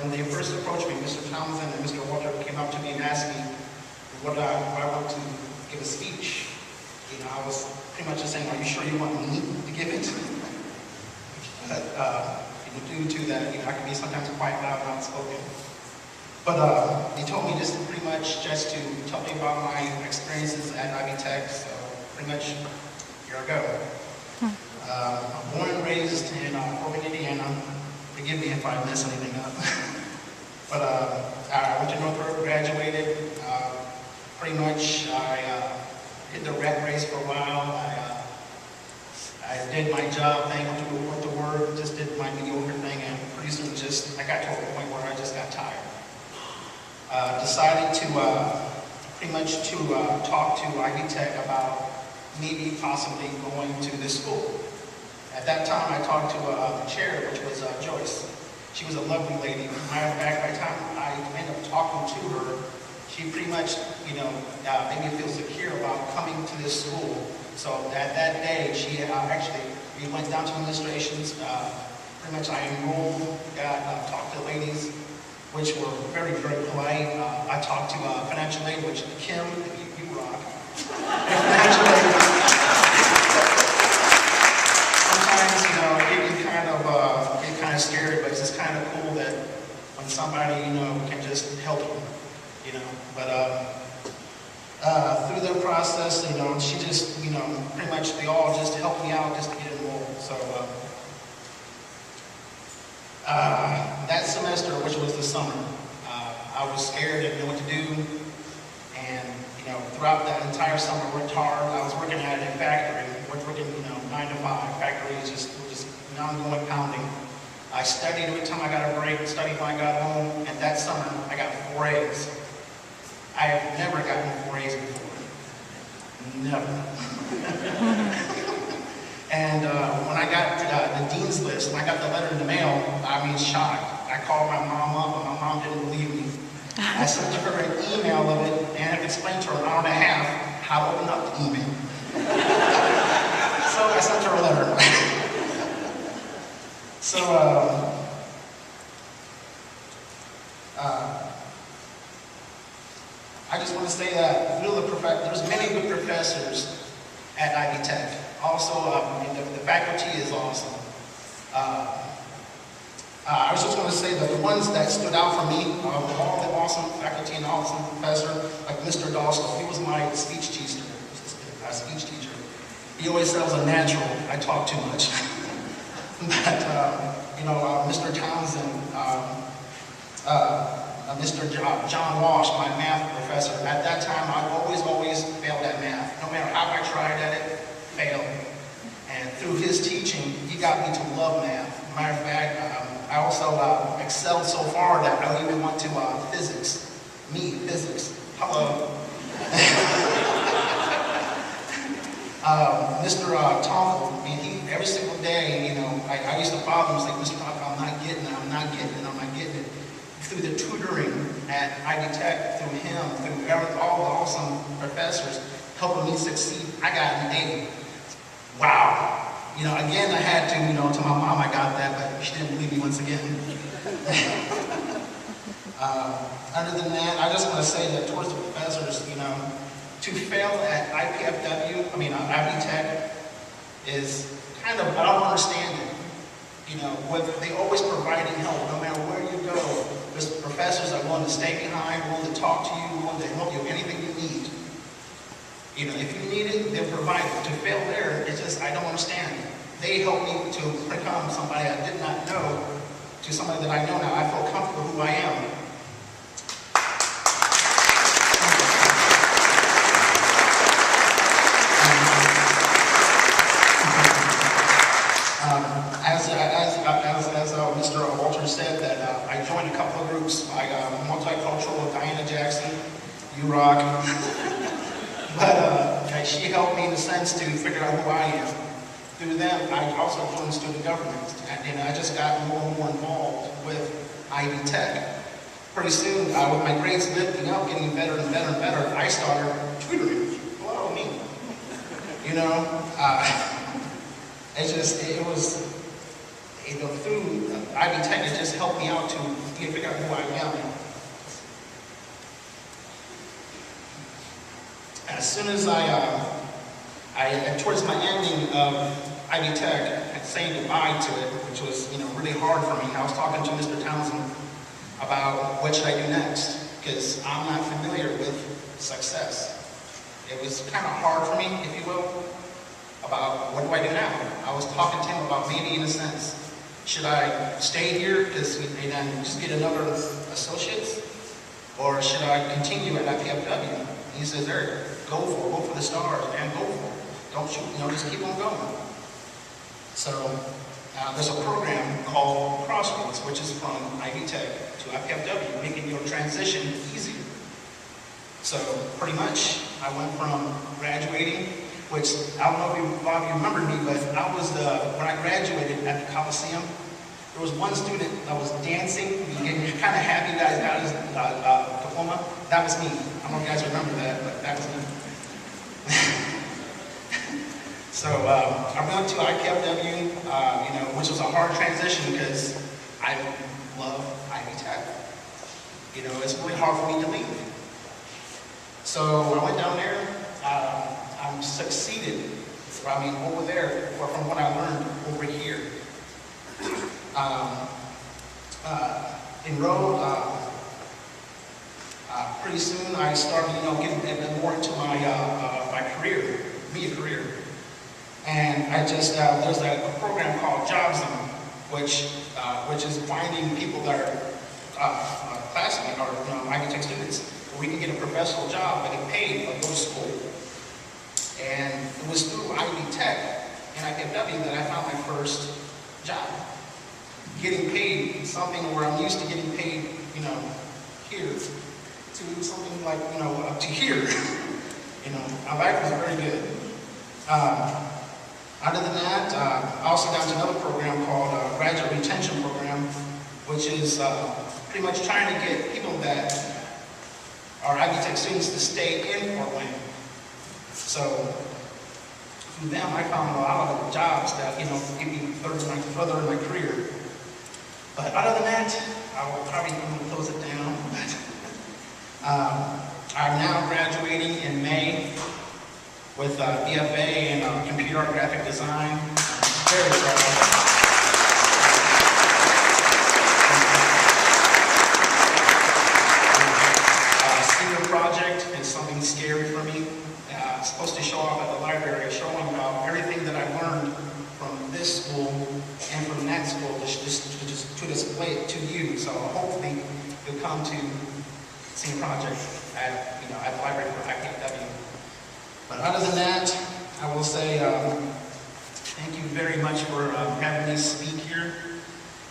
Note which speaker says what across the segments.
Speaker 1: when they first approached me, Mr. Townsend and Mr. Walter came up to me and asked me what I want to give a speech. You know, I was pretty much just saying, are you sure you want me to give it? But due to that, I can be sometimes quite loud and outspoken. But they told me just pretty much just to tell me about my experiences at IvyTech, so pretty much here I go. I'm born and raised in Fort Wayne, Indiana. Forgive me if I mess anything up. But I went to Northrop, graduated. Pretty much I did the rat race for a while. I did my job thing, went to work, just did my mediocre thing, and pretty soon I got to a point where I just got tired. Decided to pretty much to talk to IvyTech about maybe possibly going to this school. At that time, I talked to the chair, which was Joyce. She was a lovely lady. Matter of fact, by the time I ended up talking to her, she pretty much, made me feel secure about coming to this school. So at that day, we went down to administrations. Pretty much I enrolled, talked to the ladies, which were very, very polite. I talked to financial aid, which Kim, you rock. Financial aid. Sometimes, it get kind of scary, but it's just kind of cool that when somebody, can just help you, But through the process, she just, pretty much they all just helped me out just to get enrolled. So that semester, which was the summer, I was scared, didn't know what to do, and throughout that entire summer, I worked hard. I was working at a factory, working 9 to 5. Factory is just an ongoing pounding. I studied every time I got a break, studied when I got home, and that summer I got 4 A's. I have never gotten 4 A's before. Never. And when I got the dean's list, when I got the letter in the mail, I mean, shocked. I called my mom up, and my mom didn't believe me. I sent her an email of it, and I explained to her an hour and a half how to open up the email. So I sent her a letter. So, I just want to say that there's many good professors at IvyTech. Also, the faculty is awesome. I was just going to say that the ones that stood out for me, all the awesome faculty and awesome professor, like Mr. Dawson, he was my speech teacher. He always said I was a natural. I talk too much. But, Mr. Townsend, Mr. John Walsh, my math professor, at that time I always failed at math. No matter how I tried at it, failed. And through his teaching, he got me to love math. Matter of fact, I also excelled so far that I even went to physics. Physics. Hello. Mr. Tonkel, every single day, I used to bother him, like, Mr. Tonkel, I'm not getting it. Through the tutoring at IvyTech, through him, through all the awesome professors helping me succeed, I got an A. Wow. Again, I had to, tell my mom I got that, but she didn't believe me once again. Other than that, I just want to say that towards the professors, to fail at IvyTech is kind of, I don't understand it. They always providing help, no matter where you go. There's professors that are willing to stay behind, willing to talk to you, willing to help you with anything you need. If you need it, they'll provide it. To fail there, it's just, I don't understand. They helped me to become somebody I did not know, to somebody that I know now. I feel comfortable who I am. As Mr. Walter said, that I joined a couple of groups. I multicultural with Diana Jackson, you rock. But she helped me in the sense to figure out who I am. Through them, I also joined student government, and I just got more and more involved with IvyTech. Pretty soon, with my grades lifting up, getting better and better and better, I started tutoring. Hello, me. through IvyTech, it just helped me out to figure out who I am. As soon as towards my ending of IvyTech, saying goodbye to it, which was, really hard for me. I was talking to Mr. Townsend about what should I do next, because I'm not familiar with success. It was kind of hard for me, if you will, about what do I do now. I was talking to him about maybe, in a sense, should I stay here and then just get another associate's, or should I continue at IPFW? And he says, Eric, go for the stars, man, go for it. Don't shoot, just keep on going. So there's a program called Crossroads, which is from IvyTech to IPFW, making your transition easier. So pretty much, I went from graduating, which I don't know if a lot of you remember me, but when I graduated at the Coliseum, there was one student that was dancing, getting kind of happy that he got his diploma. That was me. I don't know if you guys remember that, but that was me. So I went to IPFW, which was a hard transition because I love IvyTech. It's really hard for me to leave. So I went down there. I succeeded. Over there, or from what I learned over here. Enrolled. Pretty soon, I started, getting more into my career, media career. And I just, there's a program called Job Zone, which is finding people that are classmates or IvyTech students, where we can get a professional job and get paid or go to school. And it was through IvyTech and IPFW that I found my first job. Getting paid something where I'm used to getting paid, here, to something like, up to here. My life was very good. Other than that, I also got into another program called Graduate Retention Program, which is pretty much trying to get people that are IvyTech students to stay in Fort Wayne. So through them, I found a lot of jobs that, get me further in my career. But other than that, I will probably close it down. I'm now graduating in May with BFA in computer art graphic design. I'm very proud. Senior project is something scary for me. It's supposed to show up at the library, showing about everything that I learned from this school and from that school, to display it to you. So hopefully you'll come to senior project at the library for IPFW. But other than that, I will say thank you very much for having me speak here.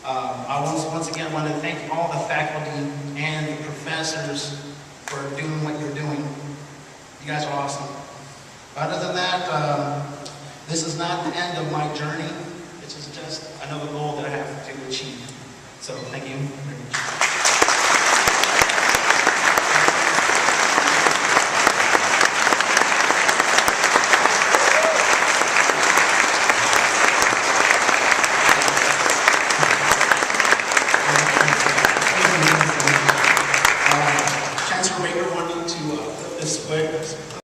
Speaker 1: I once again want to thank all the faculty and the professors for doing what you're doing. You guys are awesome. Other than that, this is not the end of my journey. This is just another goal that I have to achieve. So thank you very much. Chancellor Baker wanted to flip this way.